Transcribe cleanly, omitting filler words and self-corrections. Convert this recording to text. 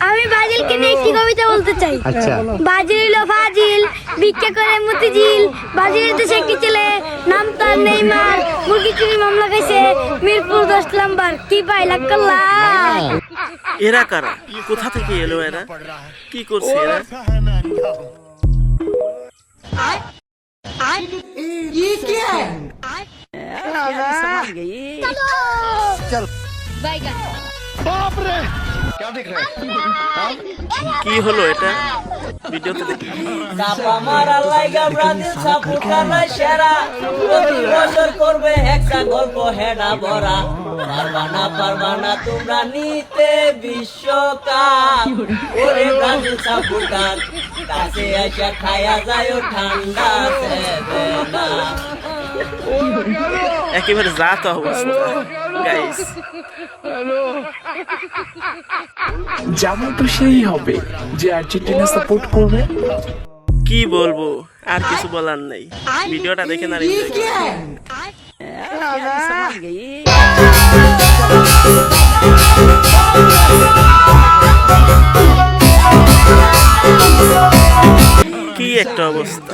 আমি বাজিলকে নিয়ে একটি কবিতা বলতে চাই। আচ্ছা। বাজিল হলো ফাজিল, ভিক্ষা করে মতিঝিল। বাজিলের দেশে একটি ছেলে, নাম তার নেইমার। মুরগি চুরি মামলা খাইছে মিরপুর 10 নম্বর। কি পাই লাখ লাখ। এরা কারা? কোথা থেকে এলো এরা? কি করছে এরা? কি হলো এটা? ভিডিওতে দেখি। চাপা মারা লাইগা ব্রাজিল সাপোর্টাররা সেরা, প্রতি বছর করবে একটা গল্প হেডা ভরা। পারবা না তোমরা নিতে বিশ্বকাপ। ওরে ব্রাজিল সাপোর্টার, কাছে এসে খায়া যায় ঠান্ডা না। একেবারে জাত অবস্থা গাইস। যেমন তো সেই হবে যে আর্জেন্টিনা সাপোর্ট করবে। কি বলবো, আর কিছু বলার নেই। ভিডিওটা দেখে না কি একটা অবস্থা।